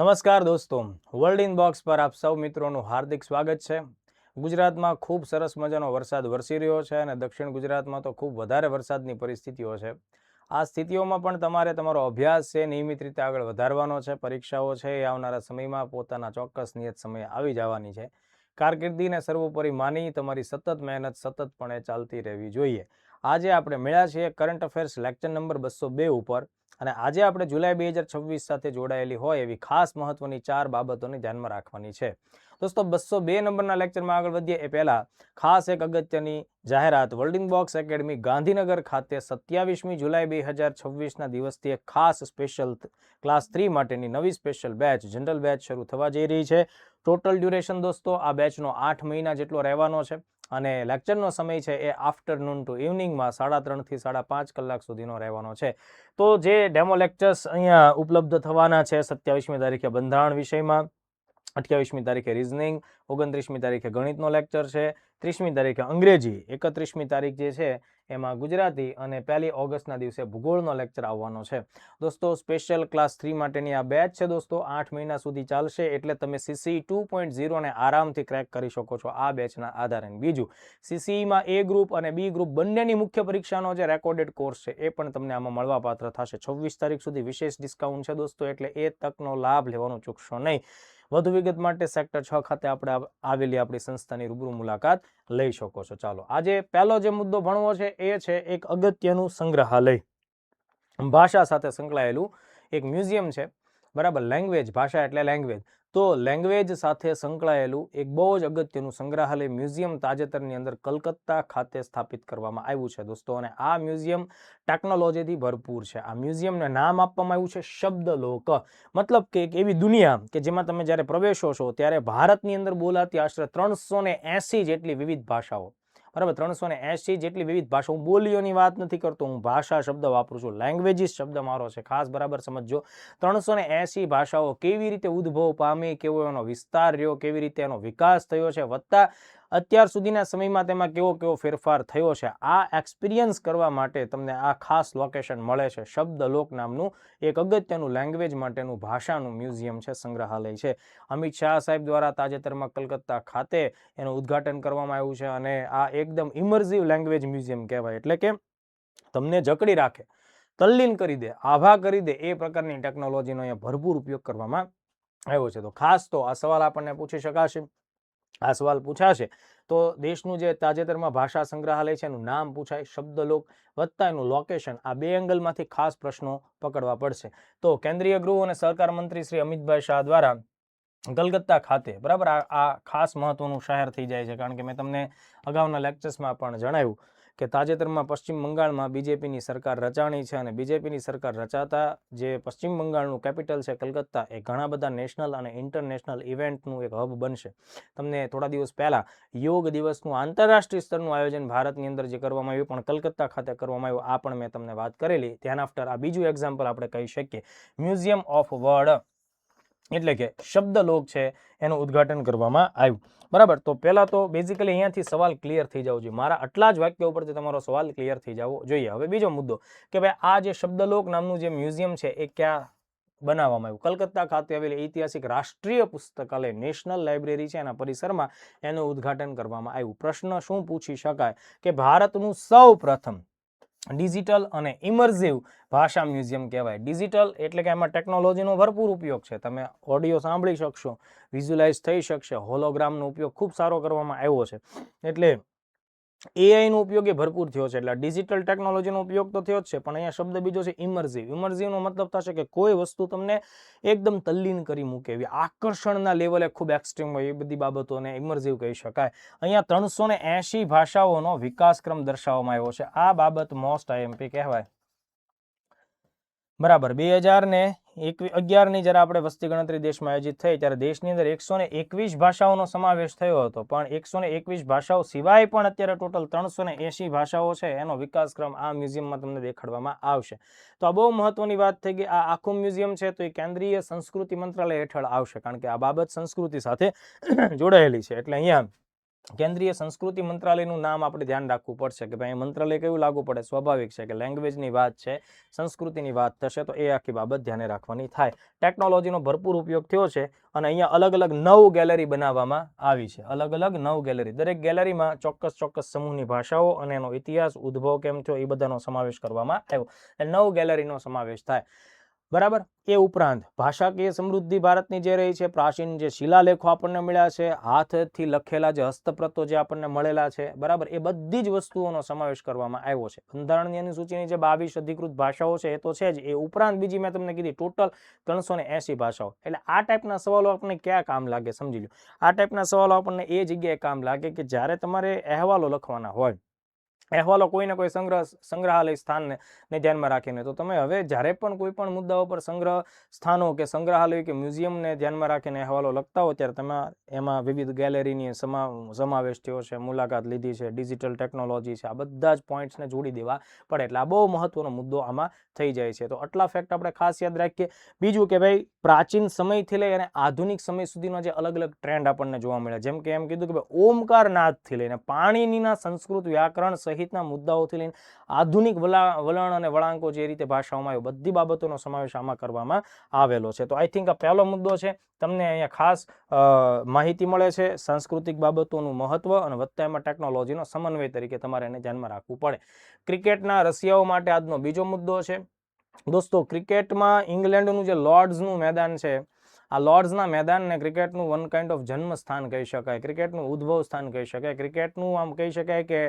નમસ્કાર દોસ્તો, world in box પર આપ સૌ મિત્રોનું હાર્દિક સ્વાગત છે. ગુજરાતમાં ખૂબ સરસ મજાનો વરસાદ વરસી રહ્યો છે અને દક્ષિણ ગુજરાતમાં તો ખૂબ વધારે વરસાદની પરિસ્થિતિઓ છે. આ સ્થિતિઓમાં પણ તમારે તમારો અભ્યાસ છે નિયમિત રીતે આગળ વધારવાનો છે. પરીક્ષાઓ છે એ આવનારા સમયમાં પોતાના ચોક્કસ નિયત સમયે આવી જવાની છે. કારકિર્દીને સર્વોપરી માની તમારી સતત મહેનત સતતપણે ચાલતી રહેવી જોઈએ. આજે આપણે મળ્યા છીએ કરંટ અફેર્સ લેક્ચર નંબર 202 ઉપર અને આજે આપણે જુલાઈ 2026 સાથે જોડાયેલી હોય એવી ખાસ મહત્વની 4 બાબતોને ધ્યાનમાં રાખવાની છે. દોસ્તો 202 નંબરના લેક્ચરમાં આગળ વધીએ એ પહેલા ખાસ એક અગત્યની જાહેરાત. World in box academy Gandhinagar ખાતે 27મી જુલાઈ 2026ના દિવસથી એક ખાસ સ્પેશિયલ ક્લાસ 3 માટેની નવી સ્પેશિયલ બેચ જનરલ બેચ શરૂ થવા જઈ રહી છે. ટોટલ ડ્યુરેશન દોસ્તો આ બેચનો 8 મહિના જેટલો રહેવાનો છે અને લેક્ચરનો સમય છે એ આફ્ટરનૂન ટુ ઇવનિંગમાં 3.5 થી 5.5 કલાક સુધીનો રહેવાનો છે. તો જે ડેમો લેક્ચર્સ અહીંયા ઉપલબ્ધ થવાના છે 27મી તારીખે બંધારણ વિષયમાં, 28મી તારીખે રિઝનિંગ, 29મી તારીખે ગણિતનો લેક્ચર છે, 30મી તારીખે અંગ્રેજી, 31મી તારીખ જે છે એમાં ગુજરાતી અને 1 ઓગસ્ટના દિવસે ભૂગોળનો લેક્ચર આવવાનો છે. દોસ્તો સ્પેશિયલ ક્લાસ 3 માટેની આ બેચ છે દોસ્તો 8 મહિના સુધી ચાલશે એટલે તમે CCE 2.0 ને આરામથી ક્રેક કરી શકો છો આ બેચના આધારે. બીજું, CCEમાં A ગ્રુપ અને B ગ્રુપ બંનેની મુખ્ય પરીક્ષાનો જે રેકોર્ડેડ કોર્સ છે એ પણ તમને આમાં મળવાપાત્ર થશે. 26 તારીખ સુધી વિશેષ ડિસ્કાઉન્ટ છે દોસ્તો, એટલે એ તકનો લાભ લેવાનું ચૂકશો નહીં. વધુ વિગત માટે સેક્ટર 6 ખાતે આપણે આવેલી આપણી સંસ્થાની રૂબરૂ મુલાકાત લઈ શકો છો. ચાલો, આજે પહેલો જે મુદ્દો ભણવો છે એ છે એક અગત્યનું સંગ્રહાલય. ભાષા સાથે સંકળાયેલું એક મ્યુઝિયમ છે, બરાબર. લેંગ્વેજ, ભાષા એટલે લેંગ્વેજ, તો લેંગ્વેજ સાથે સંકળાયેલું એક બહુ જ અગત્યનું સંગ્રહાલય મ્યુઝિયમ તાજેતરની અંદર કલકત્તા ખાતે સ્થાપિત કરવામાં આવ્યું છે દોસ્તો. અને આ મ્યુઝિયમ ટેકનોલોજીથી ભરપૂર છે. આ મ્યુઝિયમને નામ આપવામાં આવ્યું છે શબ્દલોક. મતલબ કે એક એવી દુનિયા કે જેમાં તમે જ્યારે પ્રવેશો છો ત્યારે ભારતની અંદર બોલાતી આશરે 380 જેટલી વિવિધ ભાષાઓ, બરાબર, 380 જેટલી વિવિધ ભાષા. હું બોલીઓની વાત નથી કરતો, હું ભાષા શબ્દ વાપરું છું. લેંગ્વેજીસ શબ્દ મારો છે, ખાસ બરાબર સમજો. 380 ભાષાઓ કેવી રીતે ઉદ્ભવ પામી, કેવો એનો વિસ્તાર રહ્યો, કેવી રીતે એનો વિકાસ થયો છે, વત્તા અત્યાર સુધીના સમયમાં તેમાં કેવો ફેરફાર થયો છે, આ એક્સપિરિયન્સ કરવા માટે તમને આ ખાસ લોકેશન મળે છે. શબ્દલોક નામનું એક અગત્યનું લેંગ્વેજ માટેનું ભાષાનું મ્યુઝિયમ છે, સંગ્રહાલય છે. અમિત શાહ સાહેબ દ્વારા તાજેતરમાં કલકત્તા ખાતે એનું ઉદ્ઘાટન કરવામાં આવ્યું છે અને આ એકદમ ઇમર્સિવ લેંગ્વેજ મ્યુઝિયમ કહેવાય. એટલે કે તમને જકડી રાખે, તલ્લીન કરી દે, આભા કરી દે એ પ્રકારની ટેકનોલોજીનો અહીંયા ભરપૂર ઉપયોગ કરવામાં આવ્યો છે. તો ખાસ તો આ સવાલ આપણને પૂછી શકાશે, આ સવાલ પૂછાશે તો દેશનું જે તાજેતરમાં ભાષા સંગ્રહાલય છે એનું નામ પૂછાય, શબ્દલોક વત્તા એનું લોકેશન, આ બે એંગલમાંથી ખાસ પ્રશ્નો પકડવા પડશે. તો કેન્દ્રીય ગૃહ અને સહકાર મંત્રી શ્રી અમિતભાઈ શાહ દ્વારા કલકત્તા ખાતે, બરાબર, આ ખાસ મહત્વનું શહેર થઈ જાય છે કારણ કે મેં તમને અગાઉના લેક્ચર્સમાં પણ જણાવ્યું કે તાજેતરમાં પશ્ચિમ બંગાળમાં બીજેપીની સરકાર રચાણી છે અને બીજેપીની સરકાર રચાતા જે પશ્ચિમ બંગાળનું કેપિટલ છે કલકત્તા, એ ઘણા બધા નેશનલ અને ઇન્ટરનેશનલ ઇવેન્ટનું એક હબ બનશે. તમને થોડા દિવસ પહેલા યોગ દિવસનું આંતરરાષ્ટ્રીય સ્તરનું આયોજન ભારતની અંદર જે કરવામાં આવ્યું પણ કલકત્તા ખાતે કરવામાં આવ્યું, આ પણ મેં તમને વાત કરેલી. ધ્યાન આફ્ટર આ બીજું એક્ઝામ્પલ આપણે કહી શકીએ. મ્યુઝિયમ ઓફ વર્ડ એટલે કે શબ્દલોક છે એનું ઉદ્ઘાટન કરવામાં આવ્યું, બરાબર. તો પહેલા તો બેઝિકલી અહીંયાથી સવાલ ક્લિયર થઈ જવો જોઈએ. મારા આટલા જ વાક્યો ઉપરથી તમારો સવાલ ક્લિયર થઈ જવો જોઈએ. હવે બીજો મુદ્દો કે ભાઈ આ જે શબ્દલોક નામનું જે મ્યુઝિયમ છે એ ક્યાં બનાવવામાં આવ્યું? કલકત્તા ખાતે આવેલી ઐતિહાસિક રાષ્ટ્રીય પુસ્તકાલય નેશનલ લાઇબ્રેરી છે એના પરિસરમાં એનું ઉદ્ઘાટન કરવામાં આવ્યું. પ્રશ્ન શું પૂછી શકાય કે ભારતનું સૌ પ્રથમ ડિજિટલ અને ઇમર્સિવ ભાષા મ્યુઝિયમ કહેવાય. ડિજિટલ એટલે કે એમાં ટેકનોલોજીનો ભરપૂર ઉપયોગ છે, તમે ઓડિયો સાંભળી શકશો, વિઝ્યુલાઇઝ થઈ શકશે, હોલોગ્રામનો ઉપયોગ ખૂબ સારો કરવામાં આવ્યો છે, એટલે એઆઈનો ઉપયોગ એ ભરપૂર થયો છે, એટલે ડિજિટલ ટેકનોલોજીનો ઉપયોગ તો થયો જ છે. પણ અહીંયા શબ્દ બીજો છે ઇમર્સિવ. ઇમર્સિવનો મતલબ થશે કે કોઈ વસ્તુ તમને એકદમ તલ્લીન કરી મૂકે, એવી આકર્ષણના લેવલે ખૂબ એક્સ્ટ્રીમ હોય, એ બધી બાબતોને ઇમર્સિવ કહી શકાય. અહીંયા 380 ભાષાઓનો વિકાસક્રમ દર્શાવવામાં આવ્યો છે. આ બાબત મોસ્ટ IMP કહેવાય, બરાબર. 2011ની જ્યારે આપણે વસ્તી ગણતરી દેશમાં આયોજિત થઈ ત્યારે દેશની અંદર 121 ભાષાઓનો સમાવેશ થયો હતો, પણ 121 ભાષાઓ સિવાય પણ અત્યારે ટોટલ 380 ભાષાઓ છે એનો વિકાસક્રમ આ મ્યુઝિયમમાં તમને દેખાડવામાં આવશે. તો આ બહુ મહત્વની વાત થઈ ગઈ. આ આખું મ્યુઝિયમ છે તો એ કેન્દ્રીય સંસ્કૃતિ મંત્રાલય હેઠળ આવશે કારણ કે આ બાબત સંસ્કૃતિ સાથે જોડાયેલી છે, એટલે અહીંયા કેન્દ્રીય સંસ્કૃતિ મંત્રાલયનું નામ આપણે ધ્યાન રાખવું પડશે કે ભાઈ મંત્રાલય કેવું લાગુ પડે, સ્વાભાવિક છે કે લેંગ્વેજની વાત છે, સંસ્કૃતિની વાત થશે તો એ આખી બાબત ધ્યાને રાખવાની થાય. ટેકનોલોજીનો ભરપૂર ઉપયોગ થયો છે અને અહીંયા અલગ અલગ 9 ગેલેરી બનાવવામાં આવી છે. અલગ અલગ 9 ગેલેરી, દરેક ગેલેરીમાં ચોક્કસ સમૂહની ભાષાઓ અને એનો ઇતિહાસ, ઉદ્ભવ કેમ થયો એ બધાનો સમાવેશ કરવામાં આવ્યો. 9 ગેલેરીનો સમાવેશ થાય. બરાબર. એ ઉપરાંત ભાષાકીય સમૃદ્ધિ ભારતની જે રહી છે, પ્રાચીન જે શિલાલેખો આપણને મળ્યા છે, હાથથી લખેલા જે હસ્તપ્રતો જે આપણને મળેલા છે, બરાબર, એ બધી જ વસ્તુઓનો સમાવેશ કરવામાં આવ્યો છે. બંધારણની અનુસૂચિની જે 22 અધિકૃત ભાષાઓ છે એ તો છે જ, એ ઉપરાંત બીજી મેં તમને કીધી ટોટલ 380 ભાષાઓ. એટલે આ ટાઈપના સવાલો આપણને ક્યાં કામ લાગે સમજી લો. આ ટાઈપના સવાલો આપણને એ જગ્યાએ કામ લાગે કે જ્યારે તમારે અહેવાલો લખવાના હોય, અહેવાલો કોઈને કોઈ સંગ્રહાલય સ્થાનને ધ્યાનમાં રાખીને, તો તમે હવે જ્યારે પણ કોઈ પણ મુદ્દાઓ પર સંગ્રહ સ્થાનો કે સંગ્રહાલય કે મ્યુઝિયમને ધ્યાનમાં રાખીને અહેવાલો લખતા હો ત્યારે તમે એમાં વિવિધ ગેલેરીની સમાવેશ થયો છે, મુલાકાત લીધી છે, ડિજિટલ ટેકનોલોજી છે, આ બધા જ પોઈન્ટ્સને જોડી દેવા પડે. એટલે આ બહુ મહત્વનો મુદ્દો આમાં થઈ જાય છે. તો આટલા ફેક્ટ આપણે ખાસ યાદ રાખીએ. બીજું કે ભાઈ પ્રાચીન સમયથી લઈ અને આધુનિક સમય સુધીનો જે અલગ અલગ ટ્રેન્ડ આપણને જોવા મળે, જેમ કે એમ કીધું કે ભાઈ ઓમકારનાદથી લઈને પાણીનીના સંસ્કૃત વ્યાકરણ સહિતના મુદ્દાઓથી લઈને આધુનિક વલણ અને વળાંકો જે રીતે ભાષાઓમાં આવ્યો, બધી બાબતોનો સમાવેશ આમાં કરવામાં આવેલો છે. તો આઈ થિંક આ પહેલો મુદ્દો છે, તમને અહીંયા ખાસ માહિતી મળે છે સાંસ્કૃતિક બાબતોનું મહત્વ અને વત્તા એમાં ટેકનોલોજીનો સમન્વય તરીકે તમારે એને ધ્યાનમાં રાખવું પડે. ક્રિકેટના રસિયાઓ માટે આજનો બીજો મુદ્દો છે. દોસ્તો, ક્રિકેટમાં ઇંગ્લેન્ડનું જે લોર્ડ્સનું મેદાન છે, આ લોર્ડ્સના મેદાનને ક્રિકેટનું વન કાઇન્ડ ઓફ જન્મ સ્થાન કહી શકાય, ક્રિકેટનું ઉદ્ભવ સ્થાન કહી શકાય, ક્રિકેટનું આમ કહી શકાય કે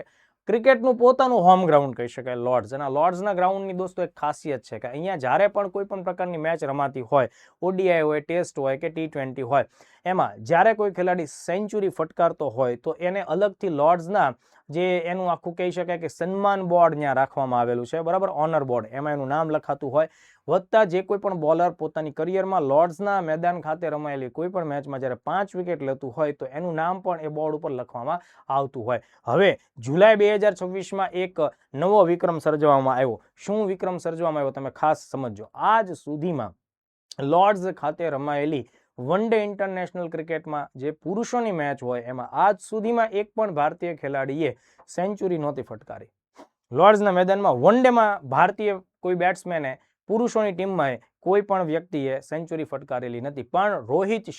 ક્રિકેટનું પોતાનું હોમ ગ્રાઉન્ડ કહી શકાય લોર્ડ્સ. અને આ લોર્ડ્સના ગ્રાઉન્ડની દોસ્તો એક ખાસિયત છે કે અહીંયા જ્યારે પણ કોઈ પણ પ્રકારની મેચ રમાતી હોય, ઓડીઆઈ હોય, ટેસ્ટ હોય કે T20 હોય, એમાં જ્યારે કોઈ ખેલાડી સેન્ચુરી ફટકારતો હોય તો એને અલગથી લોર્ડ્સના જે એનું આખું કહી શકાય કે સન્માન બોર્ડ ત્યાં રાખવામાં આવેલું છે, બરાબર, ઓનર બોર્ડ, એમાં એનું નામ લખાતું હોય. વત્તા જે કોઈ પણ બોલર પોતાની કરિયરમાં લોર્ડ્સના મેદાન ખાતે રમાયેલી કોઈ પણ મેચમાં જ્યારે 5 વિકેટ લેતું હોય તો એનું નામ પણ એ બોર્ડ ઉપર લખવામાં આવતું હોય. હવે જુલાઈ 2026માં એક નવો વિક્રમ સર્જવામાં આવ્યો. શું વિક્રમ સર્જવામાં આવ્યો તમે ખાસ સમજો. આજ સુધીમાં લોર્ડ્સ ખાતે રમાયેલી વન ડે ઇન્ટરનેશનલ ક્રિકેટમાં જે પુરુષોની મેચ હોય એમાં આજ સુધીમાં એક પણ ભારતીય ખેલાડીએ સેન્ચુરી નહોતી ફટકારી. લોર્ડ્સના મેદાનમાં વન ડેમાં ભારતીય કોઈ બેટ્સમેને પુરુષોની ટીમમાં કોઈ પણ વ્યક્તિએ સેન્ચુરી ફટકારેલી નથી. પણ રોહિત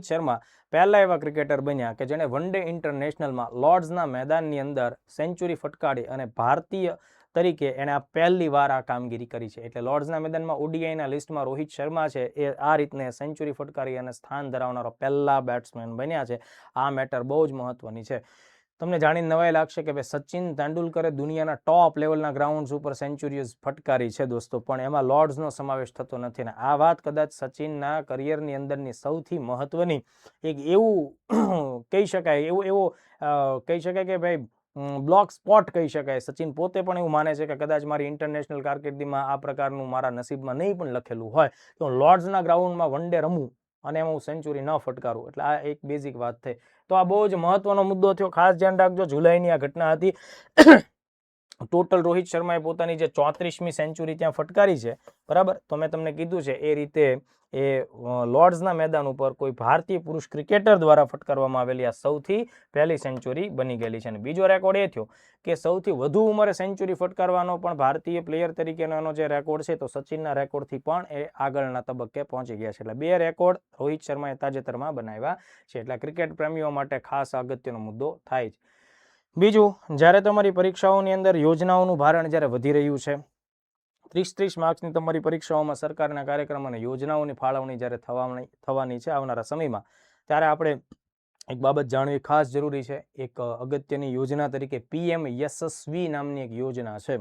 શર્મા પહેલા એવા ક્રિકેટર બન્યા કે જેણે વન ડે ઇન્ટરનેશનલમાં લોર્ડ્સના મેદાનની અંદર સેન્ચુરી ફટકારી અને ભારતીય તરીકે એણે આ પહેલી વાર આ કામગીરી કરી છે. એટલે લોર્ડ્સના મેદાનમાં ઓડીઆઈના લિસ્ટમાં રોહિત શર્મા છે એ આ રીતને સેન્ચુરી ફટકારી અને સ્થાન ધરાવનારો પહેલા બેટ્સમેન બન્યા છે. આ મેટર બહુ જ મહત્વની છે. તમને જાણીને નવાઈ લાગશે કે ભાઈ સચિન તેંડુલકરે દુનિયાના ટોપ લેવલના ગ્રાઉન્ડ્સ ઉપર સેન્ચુરીઝ ફટકારી છે દોસ્તો, પણ એમાં લોર્ડ્સનો સમાવેશ થતો નથી. ને આ વાત કદાચ સચિનના કરિયરની અંદરની સૌથી મહત્વની એક એવું કહી શકાય, એવો કહી શકાય કે ભાઈ બ્લોક સ્પોટ કહી શકાય. સચિન પોતે પણ એવું માને છે કે કદાચ મારી ઇન્ટરનેશનલ કારકિર્દીમાં આ પ્રકારનું મારા નસીબમાં નહીં પણ લખેલું હોય તો લોર્ડ્સના ગ્રાઉન્ડમાં વન ડે રમવું અને એમાં હું સેન્ચુરી ન ફટકારું. એટલે આ એક બેઝિક વાત થઈ. તો આ બહુ જ મહત્વનો મુદ્દો થયો, ખાસ ધ્યાન રાખજો. જુલાઈની આ ઘટના હતી. ટોટલ રોહિત શર્માએ પોતાની જે 34મી સેન્ચુરી ત્યાં ફટકારી છે, બરાબર, તો મેં તમને કીધું છે એ રીતે એ લોર્ડ્સના મેદાન ઉપર કોઈ ભારતીય પુરુષ ક્રિકેટર દ્વારા ફટકારવામાં આવેલી આ સૌથી પહેલી સેન્ચુરી બની ગયેલી છે. અને બીજો રેકોર્ડ એ થયો કે સૌથી વધુ ઉંમરે સેન્ચુરી ફટકારવાનો પણ ભારતીય પ્લેયર તરીકેનો એનો જે રેકોર્ડ છે તો સચિનના રેકોર્ડથી પણ એ આગળના તબક્કે પહોંચી ગયા છે. એટલે 2 રેકોર્ડ રોહિત શર્માએ તાજેતરમાં બનાવ્યા છે. એટલે ક્રિકેટ પ્રેમીઓ માટે ખાસ અગત્યનો મુદ્દો થાય છે. બીજું, જ્યારે તમારી પરીક્ષાઓની અંદર યોજનાઓનું ભારણ જ્યારે વધી રહ્યું છે, 30 માર્ક્સની તમારી પરીક્ષાઓમાં સરકારના કાર્યક્રમ અને યોજનાઓની ફાળવણી જ્યારે થવાની છે આવનારા સમયમાં, ત્યારે આપણે એક બાબત જાણવી ખાસ જરૂરી છે. એક અગત્યની યોજના તરીકે PM યશસ્વી નામની એક યોજના છે.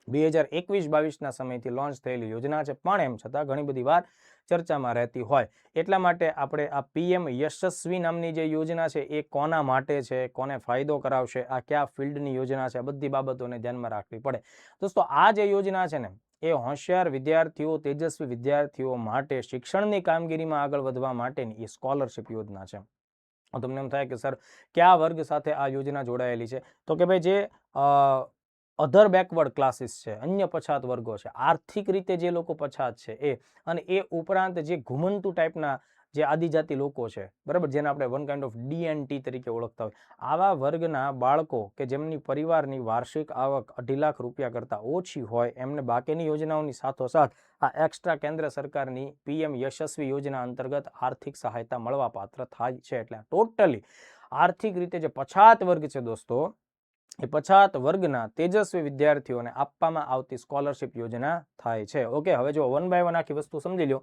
2021-22ના સમયથી લોન્ચ થયેલી યોજના છે, પણ એમ છતાં ઘણી બધી વાર ચર્ચામાં રહેતી હોય. એટલા માટે આપણે આ PM યશસ્વી નામની જે યોજના છે એ કોના માટે છે, કોને ફાયદો કરાવશે, આ કયા ફિલ્ડની યોજના છે, બધી બાબતોને ધ્યાનમાં રાખવી પડે. દોસ્તો, આ જે યોજના છે ને એ હોશિયાર વિદ્યાર્થીઓ, તેજસ્વી વિદ્યાર્થીઓ માટે શિક્ષણની કામગીરીમાં આગળ વધવા માટેની એ સ્કોલરશિપ યોજના છે. તમને એમ થાય કે સર કયા વર્ગ સાથે આ યોજના જોડાયેલી છે, તો કે ભાઈ જે અધર બેકવર્ડ ક્લાસીસ છે, અન્ય પછાત વર્ગો છે, આર્થિક રીતે જે લોકો પછાત છે એ, અને એ ઉપરાંત જે ઘુમંતુ ટાઈપના જે આદિજાતિ લોકો છે, બરાબર, જેને આપણે વન કાઇન્ડ ઓફ DNT તરીકે ઓળખતા હોય, આવા વર્ગના બાળકો કે જેમની પરિવારની વાર્ષિક આવક 2.5 લાખ રૂપિયા કરતાં ઓછી હોય એમને બાકીની યોજનાઓની સાથોસાથ આ એક્સ્ટ્રા કેન્દ્ર સરકારની PM યશસ્વી યોજના અંતર્ગત આર્થિક સહાયતા મળવા પાત્ર થાય છે. એટલે ટોટલી આર્થિક રીતે જે પછાત વર્ગ છે દોસ્તો, એ પછાત વર્ગના તેજસ્વી વિદ્યાર્થીઓને આપવામાં આવતી સ્કોલરશિપ યોજના થાય છે. ઓકે, હવે જો વન બાય વન આખી વસ્તુ સમજી લો.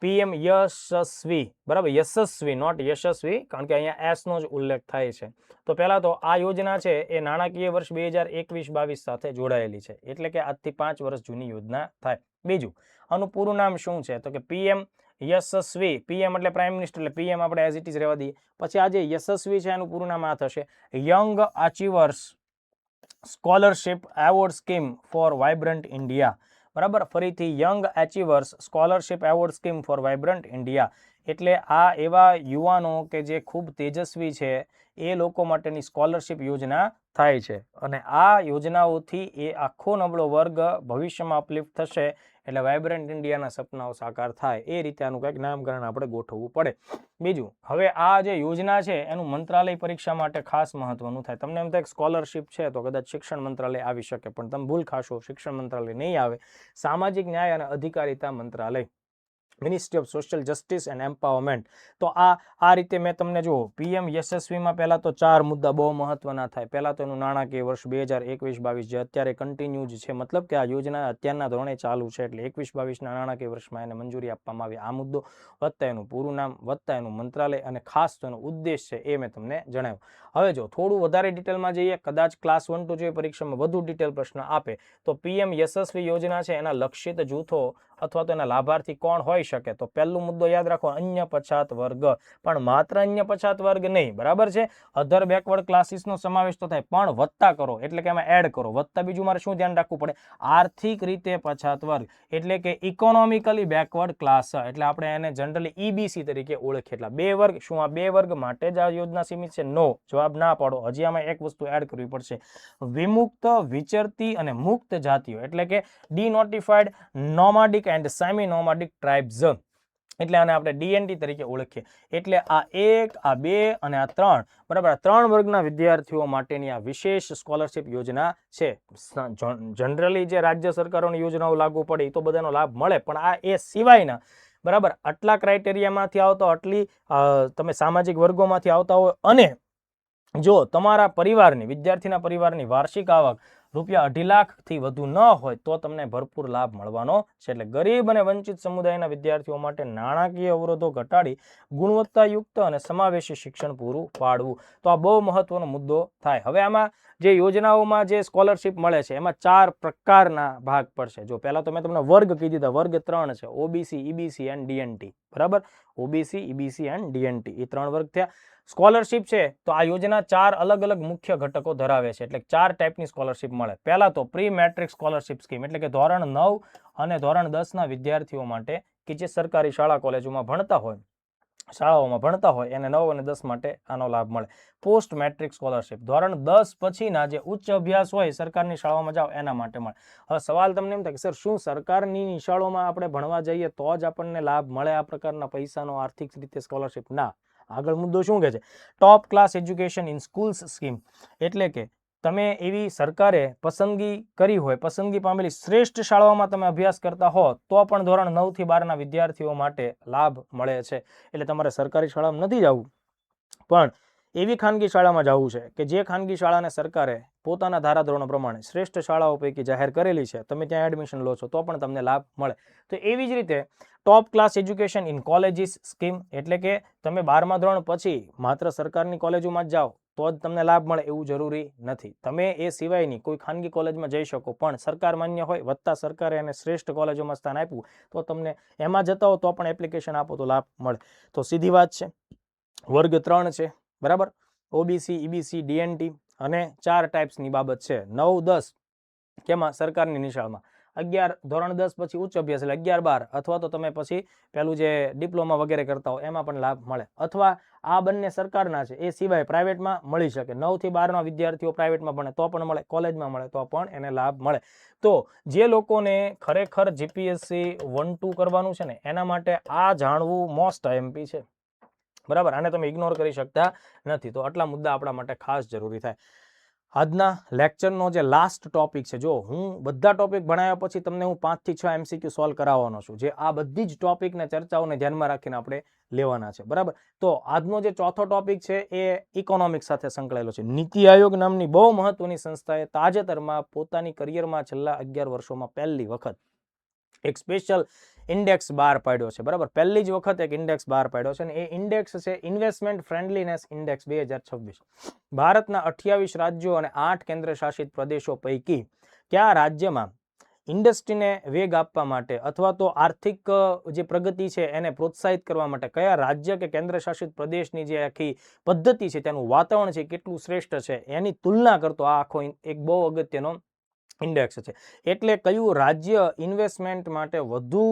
PM યશસ્વી, બરાબર, યશસ્વી નોટ યશસ્વી, કારણ કે અહીંયા S નો જ ઉલ્લેખ થાય છે. તો પહેલા તો આ યોજના છે એ નાણાકીય વર્ષ 2021-22 સાથે જોડાયેલી છે, એટલે કે આજથી 5 વર્ષ જૂની યોજના થાય. બીજું, આનું પૂરું નામ શું છે? તો કે PM યશસ્વી. PM એટલે પ્રાઇમ મિનિસ્ટર, એટલે PM આપણે એઝ ઇટ ઇઝ રહેવા દઈએ. પછી આ જે યશસ્વી છે એનું પૂરું નામ આ થશે young achievers scholarship award scheme for vibrant India. બરાબર, ફરીથી young achievers scholarship award scheme for vibrant India. એટલે આ એવા યુવાનો કે જે ખૂબ તેજસ્વી છે એ લોકો માટેની સ્કોલરશિપ યોજના થાય છે. અને આ યોજનાઓથી એ આખો નબળો વર્ગ ભવિષ્યમાં અપલિફ્ટ થશે, એટલે વાઇબ્રન્ટ ઇન્ડિયાના સપનાઓ સાકાર થાય. એ રીતે આનું કંઈક નામકરણ આપણે ગોઠવવું પડે. બીજું, હવે આ જે યોજના છે એનું મંત્રાલય પરીક્ષા માટે ખાસ મહત્વનું થાય. તમને એમ થાય કે સ્કોલરશિપ છે તો કદાચ શિક્ષણ મંત્રાલય આવી શકે, પણ તમે ભૂલ ખાશો, શિક્ષણ મંત્રાલય નહીં આવે. સામાજિક ન્યાય અને અધિકારિતા મંત્રાલય, ministry of social justice and empowerment. તો આ રીતે મેં તમને જો PM યશસ્વીમાં પહેલા તો 4 મુદ્દા બહુ મહત્વના થાય. પહેલા તો એનું નાણાકીય વર્ષ 2021-22 જે અત્યારે કન્ટિન્યુ જ છે, મતલબ કે આ યોજના અત્યારના ધોરણે ચાલુ છે, એટલે 21-22ના નાણાકીય વર્ષમાં એને મંજૂરી આપવામાં આવી, આ મુદ્દો, વત્તા એનું પૂરું નામ, વત્તા એનું મંત્રાલય, અને ખાસ તો એનો ઉદ્દેશ છે એ મેં તમને જણાવ્યું. હવે જો થોડું વધારે ડિટેલમાં જઈએ, કદાચ ક્લાસ 1-2 જે પરીક્ષામાં વધુ ડિટેલ પ્રશ્ન આપે, તો PM યશસ્વી યોજના છે એના લક્ષિત જૂથો અથવા તો એના લાભાર્થી કોણ હોઈ શકે? તો પહેલો મુદ્દો યાદ રાખો, અન્ય પછાત વર્ગ. પણ માત્ર અન્ય પછાત વર્ગ નહીં, બરાબર છે, અધર બેકવર્ડ ક્લાસીસનો સમાવેશ તો થાય, પણ વત્તા કરો, એટલે કે એમાં એડ કરો. વત્તા બીજું મારે શું ધ્યાન રાખવું પડે? આર્થિક રીતે પછાત વર્ગ, એટલે કે ઇકોનોમિકલી બેકવર્ડ ક્લાસ, એટલે આપણે એને જનરલી EBC તરીકે ઓળખીએ. એટલે 2 વર્ગ. શું આ 2 વર્ગ માટે જ આ યોજના સીમિત છે? નો, જવાબ ના પાડો. હજી આમાં એક વસ્તુ એડ કરવી પડશે, વિમુક્ત, વિચરતી અને મુક્ત જાતિઓ, એટલે કે ડિનોટિફાઈડ, નોમાડિક એન્ડ સેમી નોમાડિક ટ્રાઇબ્સ, એટલે આને આપણે DNT તરીકે ઓળખીએ. એટલે આ 1, આ 2 અને આ 3, બરાબર, આ 3 વર્ગના વિદ્યાર્થીઓ માટેની આ વિશેષ સ્કોલરશિપ યોજના છે. જનરલી જે રાજ્ય સરકારોની યોજનાઓ લાગુ પડે એ તો બધાનો લાભ મળે, પણ આ એ સિવાયના, બરાબર, આટલા ક્રાઇટેરિયામાંથી આવતો, આટલી તમે સામાજિક વર્ગોમાંથી આવતા હોય, અને જો તમારા પરિવારની, વિદ્યાર્થીના પરિવારની વાર્ષિક આવક ₹2.5 લાખથી વધુ ન હોય તો તમને ભરપૂર લાભ મળવાનો છે. એટલે ગરીબ અને વંચિત સમુદાયના વિદ્યાર્થીઓ માટે નાણાકીય અવરોધો ઘટાડી ગુણવત્તાયુક્ત અને સમાવેશી શિક્ષણ પૂરું પાડવું. તો આ બહુ મહત્વનો મુદ્દો થાય. હવે આમાં જે યોજનાઓમાં જે સ્કોલરશિપ મળે છે એમાં 4 પ્રકારના ભાગ પડશે. જો પહેલા તો મેં તમને વર્ગ કીધી હતા, વર્ગ 3 છે, OBC, EBC એન્ડ DNT. બરાબર, OBC, EBC એન્ડ DNT, એ 3 વર્ગ થયા. સ્કોલરશિપ છે તો આ યોજના 4 અલગ અલગ મુખ્ય ઘટકો ધરાવે છે, એટલે 4 ટાઈપની સ્કોલરશિપ મળે. પહેલા તો પ્રી મેટ્રિક સ્કોલરશિપ સ્કીમ, એટલે કે ધોરણ 9 અને ધોરણ 10ના વિદ્યાર્થીઓ માટે કે જે સરકારી શાળા કોલેજોમાં ભણતા હોય, શાળાઓમાં ભણતા હોય, એને 9 અને 10 માટે આનો લાભ મળે. પોસ્ટ મેટ્રિક સ્કોલરશિપ ધોરણ 10 પછીના જે ઉચ્ચ અભ્યાસ હોય, સરકારની શાળાઓમાં જાઓ એના માટે મળે. હવે સવાલ તમને એમ થાય કે સર, શું સરકારની નિશાળોમાં આપણે ભણવા જઈએ તો જ આપણને લાભ મળે આ પ્રકારના પૈસાનો, આર્થિક રીતે સ્કોલરશિપ? ના. આગળ મુદ્દો શું કહે છે? Top class education in schools scheme, એટલે કે તમે એવી સરકારે પસંદગી કરી હોય, પસંદગી પામેલી શ્રેષ્ઠ શાળાઓમાં તમે અભ્યાસ કરતા હો તો પણ ધોરણ 9 થી 12ના વિદ્યાર્થીઓ માટે લાભ મળે છે. એટલે તમારે સરકારી શાળામાં નથી જવું, પણ એવી ખાનગી શાળામાં જવું છે કે જે ખાનગી શાળાને સરકારે પોતાના ધારાધોરણો પ્રમાણે શ્રેષ્ઠ શાળાઓ પૈકી જાહેર કરેલી છે, તમે ત્યાં એડમિશન લો છો તો પણ તમને લાભ મળે. તો એવી જ રીતે top class education in colleges scheme, એટલે કે તમે 12મા ધોરણ પછી માત્ર સરકારની કોલેજોમાં જ જાઓ તો જ તમને લાભ મળે એવું જરૂરી નથી. તમે એ સિવાયની કોઈ ખાનગી કોલેજમાં જઈ શકો, પણ સરકાર માન્ય હોય, વત્તા સરકારે એને શ્રેષ્ઠ કોલેજોમાં સ્થાન આપ્યું તો તમને એમાં જતા હો તો પણ એપ્લિકેશન આપો તો લાભ મળે. તો સીધી વાત છે, વર્ગ 3 છે, બરાબર, OBC, EBC, DNT, અને 4 ટાઈપ્સની બાબત છે. 9, 10 કેમાં? સરકારની નિશાળમાં. ધોરણ 10 પછી ઉચ્ચ અભ્યાસ એટલે 11-12 અથવા તો તમે પછી પેલું જે ડિપ્લોમા વગેરે કરતા હો એમાં પણ લાભ મળે, અથવા આ બંને સરકારના છે. એ સિવાય પ્રાઇવેટમાં મળી શકે. 9 થી 12 ના વિદ્યાર્થીઓ પ્રાઇવેટમાં ભણે તો પણ મળે, કોલેજમાં મળે તો પણ એને લાભ મળે. તો જે લોકોને ખરેખર જીપીએસસી 1-2 કરવાનું છે ને એના માટે આ જાણવું મોસ્ટ આઈએમપી છે, બરાબર. આને તમે ઇગ્નોર કરી શકતા નથી. તો આટલા મુદ્દા આપણા માટે ખાસ જરૂરી થાય. આજના લેક્ચરનો જે લાસ્ટ ટોપિક છે, જો હું બધા ટોપિક ભણાવ્યા પછી તમને હું 5 થી 6 MCQ સોલ્વ કરાવવાનો છું, જે આ બધી જ ટોપિકને ચર્ચાઓને ધ્યાનમાં રાખીને આપણે લેવાના છે, બરાબર. તો આજનો જે ચોથો ટોપિક છે એ ઇકોનોમિક્સ સાથે સંકળાયેલો છે. નીતિ આયોગ નામની બહુ મહત્વની સંસ્થાએ તાજેતરમાં પોતાની કરિયરમાં છેલ્લા 11 વર્ષોમાં પહેલી વખત એક સ્પેશિયલ ઇન્ડેક્સ બહાર પાડ્યો છે, બરાબર. પહેલી જ વખત એક ઇન્ડેક્સ બહાર પાડ્યો છે, અને એ ઇન્ડેક્સ છે ઇન્વેસ્ટમેન્ટ ફ્રેન્ડલીનેસ ઇન્ડેક્સ 2026. ભારતના 28 રાજ્યો અને 8 કેન્દ્ર શાસિત પ્રદેશો પૈકી કયા રાજ્યમાં ઇન્ડસ્ટ્રીને વેગ આપવા માટે અથવા તો આર્થિક જે પ્રગતિ છે એને પ્રોત્સાહિત કરવા માટે કયા રાજ્ય કે કેન્દ્ર શાસિત પ્રદેશની જે આખી પદ્ધતિ છે, તેનું વાતાવરણ છે કેટલું શ્રેષ્ઠ છે, એની તુલના કરતો આ આખો એક બહુ અગત્યનો ઇન્ડેક્સ છે. એટલે કયું રાજ્ય ઇન્વેસ્ટમેન્ટ માટે વધુ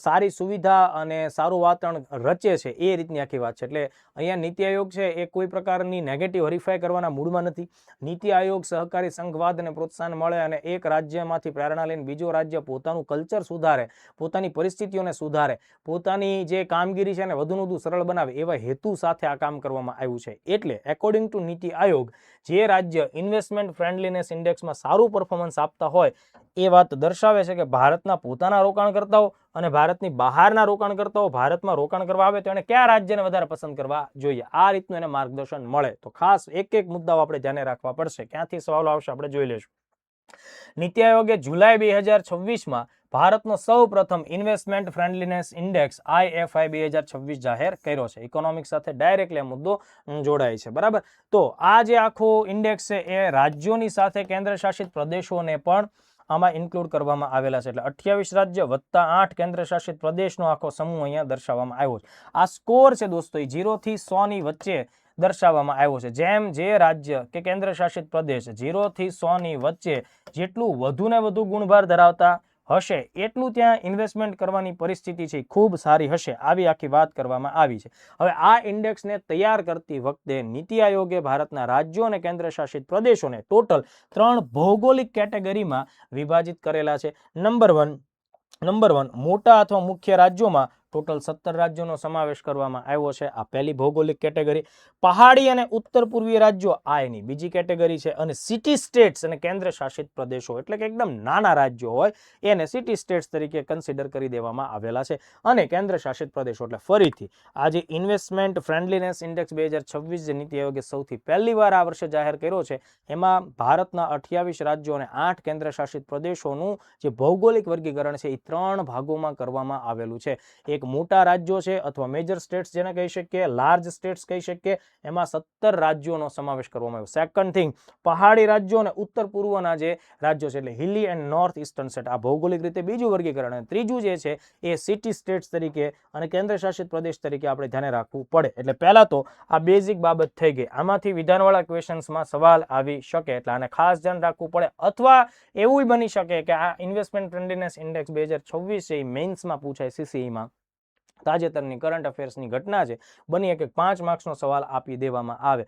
સારી સુવિધા અને સારું વાતાવરણ રચે છે, એ રીતની આખી વાત છે. એટલે અહીંયા નીતિ આયોગ છે એ કોઈ પ્રકારની નેગેટિવ હરીફાઈ કરવાના મૂડમાં નથી. નીતિ આયોગ સહકારી સંઘવાદને પ્રોત્સાહન મળે અને એક રાજ્યમાંથી પ્રેરણા લઈને બીજો રાજ્ય પોતાનું કલ્ચર સુધારે, પોતાની પરિસ્થિતિઓને સુધારે, પોતાની જે કામગીરી છે એને વધુને વધુ સરળ બનાવે, એવા હેતુ સાથે આ કામ કરવામાં આવ્યું છે. એટલે એકોર્ડિંગ ટુ નીતિ આયોગ જે રાજ્ય ઇન્વેસ્ટમેન્ટ ફ્રેન્ડલીનેસ ઇન્ડેક્સમાં સારું પરફોર્મન્સ આપતા હોય એ વાત દર્શાવે છે કે ભારતના પોતાના રોકાણકર્તાઓ અને ભારતની બહારના રોકાણકર્તાઓ ભારતમાં રોકાણ કરવા આવે તો એને કયા રાજ્યને વધારે પસંદ કરવા જોઈએ, આ રીતનું એને માર્ગદર્શન મળે. તો ખાસ એક એક મુદ્દાઓ આપણે ધ્યાને રાખવા પડશે. ક્યાંથી સવાલો આવશે આપણે જોઈ લઈશું. નીતિ આયોગે જુલાઈ 2026માં ભારતનો સૌ પ્રથમ ઇન્વેસ્ટમેન્ટ ફ્રેન્ડલીનેસ ઇન્ડેક્સ IFI 2026 જાહેર કર્યો છે. ઇકોનોમિક્સ સાથે ડાયરેક્ટલી આ મુદ્દો જોડાય છે, બરાબર. તો આ જે આખો ઇન્ડેક્સ છે એ રાજ્યોની સાથે કેન્દ્ર શાસિત પ્રદેશોને પણ આમાં ઇન્ક્લુડ કરવામાં આવેલા છે. એટલે 28 રાજ્ય વત્તા 8 કેન્દ્ર શાસિત પ્રદેશનો આખો સમૂહ અહીંયા દર્શાવવામાં આવ્યો છે. આ સ્કોર છે દોસ્તો એ 0 થી 100 ની વચ્ચે દર્શાવવામાં આવ્યો છે. જેમ જે રાજ્ય કે કેન્દ્ર શાસિત પ્રદેશ 0 થી 100 ની વચ્ચે જેટલું વધુ ને વધુ ગુણભાર ધરાવતા હશે એટલું ત્યાં ઇન્વેસ્ટમેન્ટ કરવાની પરિસ્થિતિ છે ખૂબ સારી હશે, આવી આખી વાત કરવામાં આવી છે. હવે આ ઇન્ડેક્સને તૈયાર કરતી વખતે નીતિ આયોગે ભારતના રાજ્યો અને કેન્દ્ર શાસિત પ્રદેશોને ટોટલ 3 ભૌગોલિક કેટેગરીમાં વિભાજિત કરેલા છે. નંબર વન મોટા અથવા મુખ્ય રાજ્યોમાં ટોટલ 17 રાજ્યોનો સમાવેશ કરવામાં આવ્યો છે. આ પહેલી ભૌગોલિક કેટેગરી. પહાડી અને ઉત્તર પૂર્વીય રાજ્યો આ એની બીજી કેટેગરી છે. અને સિટી સ્ટેટ્સ અને કેન્દ્ર શાસિત પ્રદેશો એટલે કે એકદમ નાના રાજ્યો હોય એને સિટી સ્ટેટ્સ તરીકે કન્સિડર કરી દેવામાં આવેલા છે. અને કેન્દ્ર શાસિત પ્રદેશો એટલે ફરીથી આ જે ઇન્વેસ્ટમેન્ટ ફ્રેન્ડલીનેસ ઇન્ડેક્સ 2026 જે નીતિ આયોગે સૌથી પહેલી વાર આ વર્ષે જાહેર કર્યો છે, એમાં ભારતના 28 રાજ્યો અને 8 કેન્દ્ર શાસિત પ્રદેશોનું જે ભૌગોલિક વર્ગીકરણ છે એ 3 ભાગોમાં કરવામાં આવેલું છે. એક મોટા રાજ્યો છે અથવા મેજર સ્ટેટ્સ જેને કહી શકીએ, લાર્જ સ્ટેટ્સ કહી શકીએ, એમાં 17 રાજ્યોનો સમાવેશ કરવામાં આવ્યો. સેકન્ડ થિંગ, પહાડી રાજ્યો અને ઉત્તર પૂર્વના જે રાજ્યો છે એટલે હિલી એન્ડ નોર્થ ઈસ્ટર્ન સ્ટેટ, આ ભૌગોલિક રીતે બીજું વર્ગીકરણ. અને ત્રીજું જે છે એ સિટી સ્ટેટ્સ તરીકે અને કેન્દ્ર શાસિત પ્રદેશ તરીકે આપણે ધ્યાને રાખવું પડે. એટલે પહેલા તો આ બેઝિક બાબત થઈ ગઈ. આમાંથી વિધાનવાળા ક્વેશ્ચન્સમાં સવાલ આવી શકે એટલે આને ખાસ ધ્યાન રાખવું પડે. અથવા એવું બની શકે કે આ ઇન્વેસ્ટમેન્ટ ફ્રેન્ડલીનેસ ઇન્ડેક્સ 2026 છે એ મેઇન્સમાં પૂછાય, CCEમાં તાજેતરની કરંટ અફેર્સની ઘટના છે, બની કે 5 માર્ક્સનો સવાલ આપી દેવામાં આવે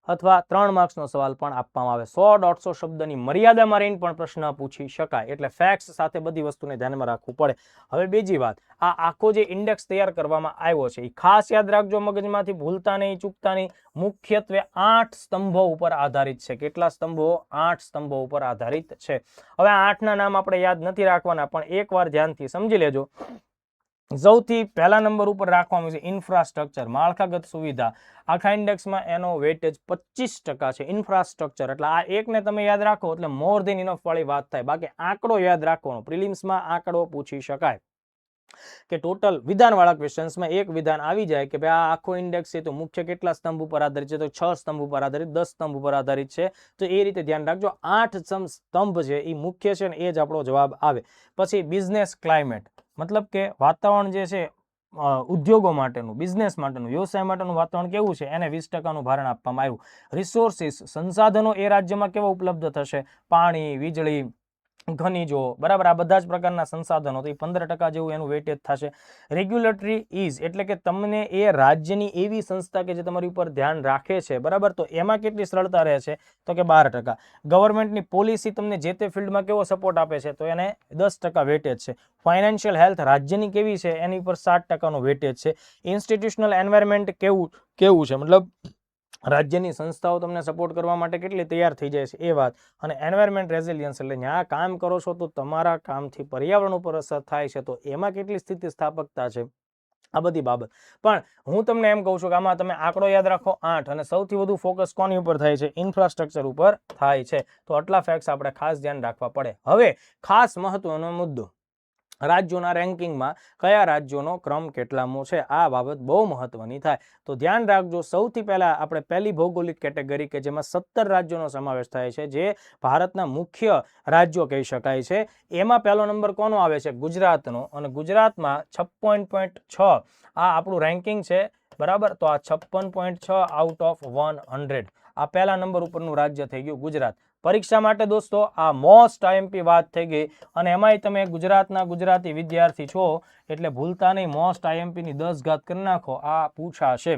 અથવા 3 માર્ક્સનો સવાલ પણ આપવામાં આવે. 100-150 શબ્દની મર્યાદામાં રહીને પણ પ્રશ્ન પૂછી શકાય. એટલે ફેક્ટ્સ સાથે બધી વસ્તુને ધ્યાનમાં રાખવું પડે. હવે બીજી વાત, આ આખો જે ઇન્ડેક્સ તૈયાર કરવામાં આવ્યો છે એ ખાસ યાદ રાખજો, મગજમાંથી ભૂલતા નહીં, ચૂકતા નહીં. મુખ્યત્વે 8 સ્તંભો ઉપર આધારિત છે. કેટલા સ્તંભો? 8 સ્તંભો ઉપર આધારિત છે. હવે 8ના નામ આપણે યાદ નથી રાખવાના, પણ એકવાર ધ્યાનથી સમજી લેજો. સૌથી પહેલા નંબર ઉપર રાખવામાં છે ઇન્ફ્રાસ્ટ્રક્ચર, માળખાગત સુવિધા. આખા ઇન્ડેક્સમાં એનો વેટેજ 25% છે. ઇન્ફ્રાસ્ટ્રક્ચર એટલે આ એકને તમે યાદ રાખો એટલે મોર ધેન ઇનફ વાળી વાત થાય. બાકી આંકડો યાદ રાખવાનો, પ્રિલિમ્સમાં આંકડો પૂછી શકાય કે ટોટલ વિધાનવાળા ક્વેશ્ચન્સમાં એક વિધાન આવી જાય કે ભાઈ આ આખો ઇન્ડેક્સ છે તો મુખ્ય કેટલા સ્તંભ ઉપર આધારિત છે, તો 6 સ્તંભ ઉપર આધારિત, 10 સ્તંભ ઉપર આધારિત છે. તો એ રીતે ધ્યાન રાખજો. 8 સ્તંભ છે એ મુખ્ય છે ને એ જ આપણો જવાબ આવે. પછી બિઝનેસ ક્લાઇમેટ, મતલબ કે વાતાવરણ જે છે ઉદ્યોગો માટેનું, બિઝનેસ માટેનું, વ્યવસાય માટેનું વાતાવરણ કેવું છે એને 20% ભારણ આપવામાં આવ્યું. રિસોર્સિસ, સંસાધનો એ રાજ્યમાં કેવા ઉપલબ્ધ થશે, પાણી, વીજળી, ખનીજો, બરાબર, આ બધા જ પ્રકારના સંસાધનો, તો એ 15% જેવું એનું વેટેજ થશે. રેગ્યુલેટરી ઇઝ એટલે કે તમને એ રાજ્યની એવી સંસ્થા કે જે તમારી ઉપર ધ્યાન રાખે છે, બરાબર, તો એમાં કેટલી સરળતા રહે છે, તો કે 12%. ગવર્મેન્ટની પોલિસી તમને જે તે ફિલ્ડમાં કેવો સપોર્ટ આપે છે, તો એને 10% વેટેજ છે. ફાઇનાન્શિયલ હેલ્થ રાજ્યની કેવી છે, એની ઉપર 7%નો વેટેજ છે. ઇન્સ્ટિટ્યુશનલ એન્વાયરમેન્ટ કેવું છે, મતલબ રાજ્યની સંસ્થાઓ તમને સપોર્ટ કરવા માટે કેટલી તૈયાર થઈ જાય છે એ વાત. અને એન્વાયરમેન્ટ રેઝિલિયન્સ એટલે જ્યાં કામ કરો છો તો તમારા કામથી પર્યાવરણ ઉપર અસર થાય છે, તો એમાં કેટલી સ્થિતિસ્થાપકતા છે, આ બધી બાબત. પણ હું તમને એમ કહું છું કે આમાં તમે આંકડો યાદ રાખો 8, અને સૌથી વધુ ફોકસ કોની ઉપર થાય છે, ઇન્ફ્રાસ્ટ્રક્ચર ઉપર થાય છે. તો આટલા ફેક્ટ્સ આપણે ખાસ ધ્યાન રાખવા પડે. હવે ખાસ મહત્વનો મુદ્દો, રાજ્યોના રેન્કિંગમાં કયા રાજ્યોનો ક્રમ કેટલામો છે, આ બાબત બહુ મહત્વની થાય. તો ધ્યાન રાખજો. સૌથી પહેલા આપણે પહેલી ભૌગોલિક કેટેગરી કે જેમાં 17 રાજ્યોનો સમાવેશ થાય છે, જે ભારતના મુખ્ય રાજ્યો કહી શકાય છે, એમાં પહેલો નંબર કોનો આવે છે, ગુજરાતનો. અને ગુજરાતમાં 56.6 આ આપણું રેન્કિંગ છે, બરાબર. તો આ 56.6 આઉટ ઓફ 100 આ પહેલા નંબર ઉપરનું રાજ્ય થઈ ગયું ગુજરાત. પરીક્ષા માટે દોસ્તો આ મોસ્ટ આઈએમપી વાત થઈ ગઈ, અને એમાંય તમે ગુજરાતના ગુજરાતી વિદ્યાર્થી છો એટલે ભૂલતા નહીં, મોસ્ટ આઈએમપી ની 10 ઘાત કરી નાખો, આ પૂછાશે.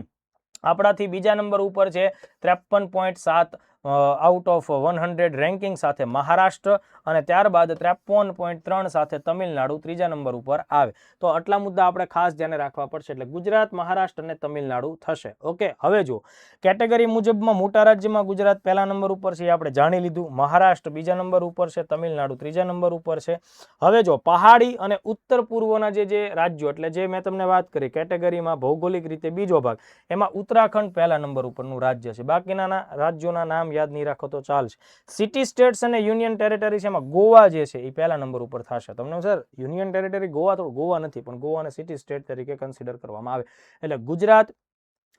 આપણાથી બીજા નંબર ઉપર છે 53.7 આઉટ ઓફ 100 રેન્કિંગ સાથે મહારાષ્ટ્ર, અને ત્યારબાદ 53.3 સાથે તમિલનાડુ ત્રીજા નંબર ઉપર આવે. તો આટલા મુદ્દા આપણે ખાસ ધ્યાને રાખવા પડશે. એટલે ગુજરાત, મહારાષ્ટ્ર અને તમિલનાડુ થશે. ઓકે, હવે જો કેટેગરી મુજબમાં મોટા રાજ્યમાં ગુજરાત પહેલા નંબર ઉપર છે, આપણે જાણી લીધું. મહારાષ્ટ્ર બીજા નંબર ઉપર છે, તમિલનાડુ ત્રીજા નંબર ઉપર છે. હવે જો પહાડી અને ઉત્તર પૂર્વના જે રાજ્યો, એટલે જે મેં તમને વાત કરી કેટેગરીમાં ભૌગોલિક રીતે બીજો ભાગ, એમાં ઉત્તરાખંડ પહેલા નંબર ઉપરનું રાજ્ય છે. બાકીના રાજ્યોના નામ યાદ નહીં રાખો તો ચાલશે. સિટી સ્ટેટ્સ અને યુનિયન ટેરેટરી છે, એમાં ગોવા જે છે એ પહેલા નંબર ઉપર થશે. તમને સર યુનિયન ટેરેટરી ગોવા નથી, પણ ગોવાને સિટી સ્ટેટ તરીકે કન્સિડર કરવામાં આવે. એટલે ગુજરાત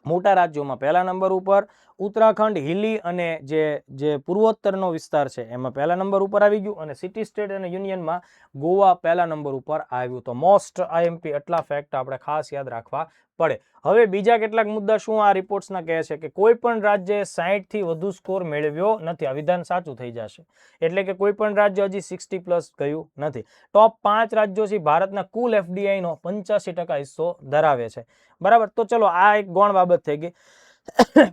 મોટા રાજ્યોમાં પહેલા નંબર ઉપર, ઉત્તરાખંડ હિલી અને જે પૂર્વોત્તરનો વિસ્તાર છે એમાં પહેલા નંબર ઉપર આવી ગયું, અને સિટી સ્ટેટ અને યુનિયનમાં ગોવા પહેલા નંબર ઉપર આવ્યું. તો મોસ્ટ આઈએમપી એટલા ફેક્ટ આપણે ખાસ યાદ રાખવા પડે. હવે બીજા કેટલાક મુદ્દા શું આ રિપોર્ટ્સના કહે છે કે કોઈ પણ રાજ્યએ 60 થી વધુ સ્કોર મેળવ્યો નથી. આ વિધાન સાચું થઈ જશે, એટલે કે કોઈ પણ રાજ્ય હજી 60+ ગયું નથી. ટોપ 5 રાજ્યો છે ભારતના કુલ એફડીઆઈ નો 85% હિસ્સો ધરાવે છે, બરાબર. તો ચલો આ એક ગૌણ બાબત થઈ ગઈ,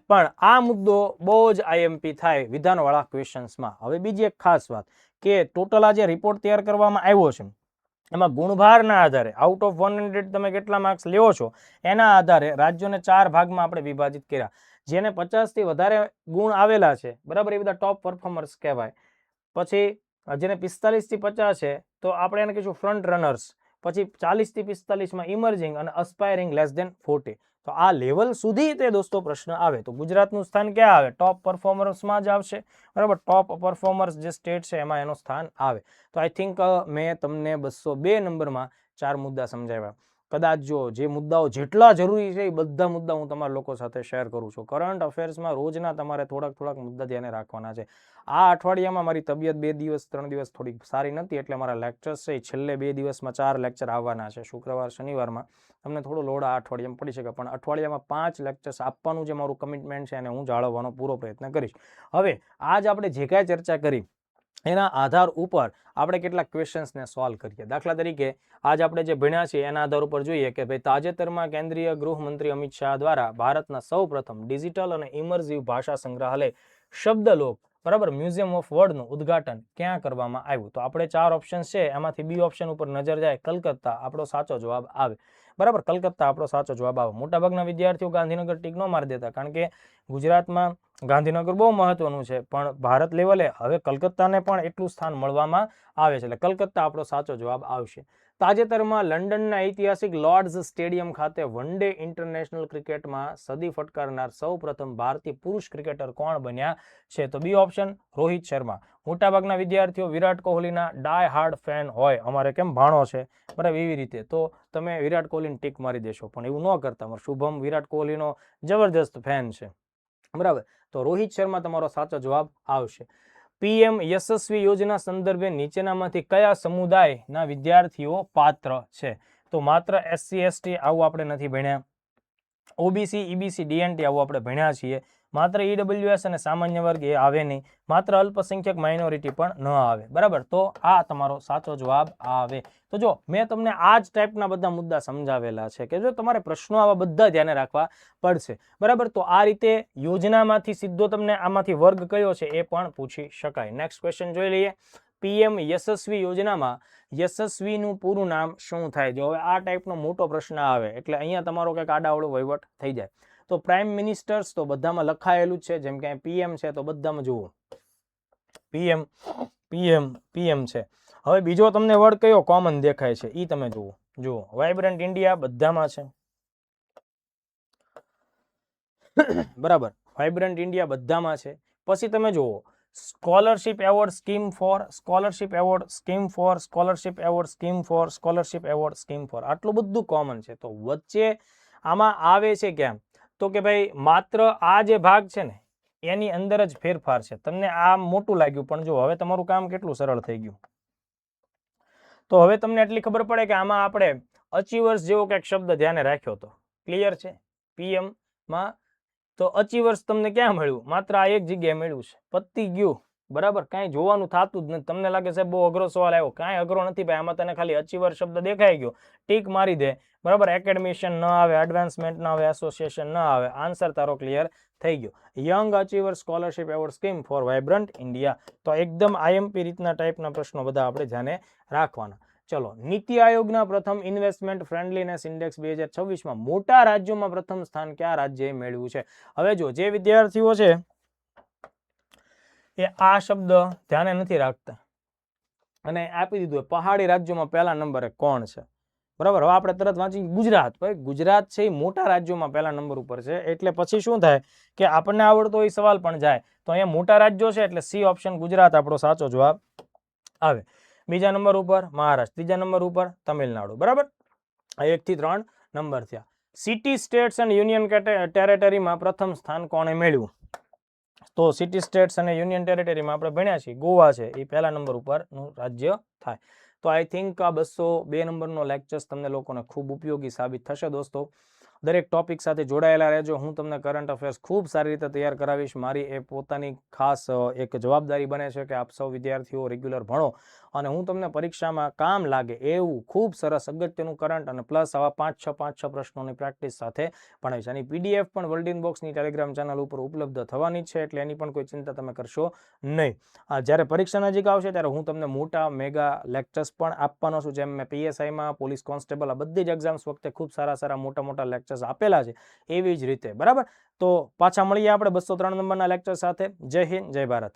પણ આ મુદ્દો બહુ જ આઈએમપી થાય વિધાનવાળા ક્વેશ્ચન્સમાં. હવે બીજી એક ખાસ વાત કે ટોટલ આ જે રિપોર્ટ તૈયાર કરવામાં આવ્યો છે એમાં ગુણભારના આધારે આઉટ ઓફ 100 તમે કેટલા માર્ક્સ લેવો છો એના આધારે રાજ્યોને 4 ભાગમાં આપણે વિભાજિત કર્યા. જેને 50 થી વધારે ગુણ આવેલા છે, બરાબર, એ બધા ટોપ પરફોર્મર્સ કહેવાય. પછી જેને 45 થી 50 છે તો આપણે એને કહીશું ફ્રન્ટ રનર્સ. પછી 40 થી 45 માં ઇમર્જિંગ અને અસ્પાયરિંગ <40. તો આ લેવલ સુધી તે દોસ્તો પ્રશ્ન આવે તો ગુજરાતનું સ્થાન ક્યાં આવે, ટોપ પરફોર્મર્સમાં જ આવશે, બરાબર. ટોપ પરફોર્મર્સ જે સ્ટેટ છે એમાં એનું સ્થાન આવે. તો આઈ થિંક મેં તમને 202 નંબરમાં 4 મુદ્દા સમજાવ્યા. કદાચ જો જે મુદ્દાઓ જેટલા જરૂરી છે એ બધા મુદ્દા હું તમારા લોકો સાથે શેર કરું છું. કરંટ અફેર્સમાં રોજના તમારે થોડાક મુદ્દા ધ્યાને રાખવાના છે. આ અઠવાડિયામાં મારી તબિયત 2 દિવસ 3 દિવસ થોડી સારી નથી, એટલે મારા લેક્ચર્સ છે છેલ્લે 2 દિવસમાં 4 લેક્ચર આવવાના છે. શુક્રવાર શનિવારમાં તમને થોડો લોડ આ અઠવાડિયામાં પડી શકે, પણ અઠવાડિયામાં 5 લેક્ચર્સ આપવાનું જે મારું કમિટમેન્ટ છે એને હું જાળવવાનો પૂરો પ્રયત્ન કરીશ. હવે આજ આપણે જે કાંઈ ચર્ચા કરી એના આધાર ઉપર આપણે કેટલાક ક્વેશ્ચન્સને સોલ્વ કરીએ. દાખલા તરીકે આજ આપણે જે ભણ્યા છીએ એના આધાર ઉપર જોઈએ કે ભાઈ તાજેતરમાં કેન્દ્રીય ગૃહમંત્રી અમિત શાહ દ્વારા ભારતના સૌપ્રથમ ડિજિટલ અને ઇમર્સિવ ભાષા સંગ્રહાલય શબ્દલોક, બરાબર, મ્યુઝિયમ ઓફ વર્ડનું ઉદ્ઘાટન ક્યાં કરવામાં આવ્યું. તો આપણે 4 ઓપ્શન છે, એમાંથી બી ઓપ્શન ઉપર નજર જાય, કલકત્તા આપણો સાચો જવાબ આવે, બરાબર. કલકત્તા આપણો સાચો જવાબ આવે. મોટાભાગના વિદ્યાર્થીઓ ગાંધીનગર ટીક ન મારી દેતા, કારણ કે ગુજરાતમાં ગાંધીનગર બહુ મહત્વનું છે, પણ ભારત લેવલે હવે કલકત્તાને પણ એટલું સ્થાન મળવામાં આવે છે, એટલે કલકત્તા આપણો સાચો જવાબ આવશે. તાજેતરમાં લંડનના ઐતિહાસિક લોર્ડ્સ સ્ટેડિયમ ખાતે વન ડે ઇન્ટરનેશનલ ક્રિકેટમાં સદી ફટકારનાર સૌપ્રથમ ભારતીય પુરુષ ક્રિકેટર કોણ બન્યા છે. તો બી ઓપ્શન રોહિત શર્મા. મોટાભાગના વિદ્યાર્થીઓ વિરાટ કોહલીના ડાય હાર્ડ ફેન હોય, અમારે કેમ ભાણો છે, બરાબર, એવી રીતે તો તમે વિરાટ કોહલીને ટીક મારી દેશો, પણ એવું ન કરતા. મારો શુભમ વિરાટ કોહલીનો જબરદસ્ત ફેન છે, બરાબર. તો રોહિત શર્મા તમારો સાચો જવાબ આવશે. પીએમ યશસ્વી યોજના સંદર્ભે નીચેનામાંથી કયા સમુદાયના વિદ્યાર્થીઓ પાત્ર છે. તો માત્ર SC ST આવું આપણે નથી ભણ્યા, ઓબીસી EBC DNT આવું આપણે ભણ્યા છીએ, માત્ર ઈડબ્લ્યુએસ અને સામાન્ય વર્ગ એ આવે નહીં, માત્ર અલ્પસંખ્યક માઇનોરિટી પણ ન આવે, બરાબર. તો આ તમારો સાચો જવાબ આવે. તો જો મેં તમને આ જ ટાઈપના બધા મુદ્દા સમજાવેલા છે કે જો તમારે પ્રશ્નો આવા બધા ધ્યાને રાખવા પડશે, બરાબર. તો આ રીતે યોજનામાંથી સીધો તમને આમાંથી વર્ગ કયો છે એ પણ પૂછી શકાય. નેક્સ્ટ ક્વેશ્ચન જોઈ લઈએ. પીએમ યશસ્વી યોજનામાં યશસ્વીનું પૂરું નામ શું થાય? જો હવે આ ટાઈપનો મોટો પ્રશ્ન આવે એટલે અહીંયા તમારો કંઈક આડાઅવળો વહીવટ થઈ જાય. તો પ્રાઇમ મિનિસ્ટર્સ તો બધામાં લખાયેલું જ છે, જેમ કે પીએમ છે તો બધામાં જુઓ પીએમ પીએમ પીએમ છે. હવે બીજો તમને વર્ડ કયો કોમન દેખાય છે એ તમે જુઓ વાઇબ્રન્ટ ઇન્ડિયા બધામાં છે, બરાબર. વાઇબ્રન્ટ ઇન્ડિયા બધામાં છે. પછી તમે જુઓ scholarship award scheme four, scholarship award scheme four, scholarship award scheme four, scholarship award scheme four, આટલું બધું કોમન છે. તો વચ્ચે આમાં આવે છે કેમ? તો કે ભાઈ માત્ર આ જે ભાગ છે ને એની અંદર જ ફેરફાર છે. તમને આ મોટું લાગ્યું પણ જો હવે તમારું કામ કેટલું સરળ થઈ ગયું. તો હવે તમને એટલી ખબર પડે કે આમાં આપણે અચીવર્સ જેવો કંઈક શબ્દ ધ્યાને રાખ્યો હતો. ક્લિયર છે? પીએમ માં તો અચીવર્સ તમને ક્યાં મળ્યું? માત્ર આ એક જગ્યાએ મળ્યું છે. પતી ગયું, બરાબર. કાંઈ જોવાનું થતું જ નથી. તમને લાગે છે બહુ અઘરો સવાલ આવ્યો, કાંઈ અઘરો નથી ભાઈ. આમાં તને ખાલી અચીવર શબ્દ દેખાઈ ગયો, ટીક મારી દે, બરાબર. એકેડમિશિયન ન આવે, એડવાન્સમેન્ટ ન આવે, એસોસિએશન ન આવે, આન્સર તારો ક્લિયર થઈ ગયો. Young achiever scholarship award scheme for vibrant India. તો એકદમ આઈએમપી રીતના ટાઈપના પ્રશ્નો બધા આપણે ધ્યાને રાખવાના. ચલો, નીતિ આયોગના પ્રથમ ઇન્વેસ્ટમેન્ટ ફ્રેન્ડલીનેસ ઇન્ડેક્સ 2026માં મોટા રાજ્યોમાં પ્રથમ સ્થાન કયા રાજ્યએ મેળવ્યું છે? હવે જો જે વિદ્યાર્થીઓ છે એ આ શબ્દ ધ્યાને નથી રાખતા અને આપી દીધું પહાડી રાજ્યોમાં પહેલા નંબરે કોણ છે, બરાબર. હવે આપણે તરત વાંચી ગુજરાત. ભાઈ ગુજરાત છે એ મોટા રાજ્યોમાં પહેલા નંબર ઉપર છે. એટલે પછી શું થાય કે આપણને આવડતો એ સવાલ પણ જાય. તો અહીંયા મોટા રાજ્યો છે એટલે સી ઓપ્શન ગુજરાત આપણો સાચો જવાબ આવે. બીજા નંબર ઉપર મહારાષ્ટ્ર, ત્રીજા નંબર ઉપર તમિલનાડુ, બરાબર. 1 થી 3 નંબર થયા. સિટી સ્ટેટ્સ એન્ડ યુનિયન ટેરેટરીમાં પ્રથમ સ્થાન કોણે મેળવ્યું? તો સિટી સ્ટેટ્સ અને યુનિયન ટેરેટરીમાં આપણે ભણ્યા છીએ ગોવા છે એ પહેલા નંબર ઉપરનું રાજ્ય થાય. તો આઈ થિંક આ 202 નંબરનો લેક્ચર્સ તમને લોકોને ખૂબ ઉપયોગી સાબિત થશે દોસ્તો. દરેક ટોપિક સાથે જોડાયેલા રહેજો. હું તમને કરંટ અફેર્સ ખૂબ સારી રીતે તૈયાર કરાવીશ. મારી એ પોતાની ખાસ એક જવાબદારી બને છે કે આપ સૌ વિદ્યાર્થીઓ રેગ્યુલર ભણો અને હું તમને પરીક્ષામાં કામ લાગે એવું ખૂબ સરસ અગત્યનું કરંટ અને પ્લસ આવા 5-6 પ્રશ્નોની પ્રેક્ટિસ સાથે ભણાવીશ. આની પીડીએફ પણ વર્લ્ડ ઇનબોક્સની ટેલિગ્રામ ચેનલ ઉપર ઉપલબ્ધ થવાની છે એટલે એની પણ કોઈ ચિંતા તમે કરશો નહીં. જ્યારે પરીક્ષા નજીક આવશે ત્યારે હું તમને મોટા મેગા લેક્ચર્સ પણ આપવાનો છું. જેમ મેં પીએસઆઈમાં, પોલીસ કોન્સ્ટેબલ આ બધી જ એક્ઝામ્સ વખતે ખૂબ સારા મોટા લેક્ચર્સ આપેલા છે એવી જ રીતે, બરાબર. તો પાછા મળીએ આપણે 203 નંબરના લેક્ચર સાથે. જય હિન્દ, જય ભારત.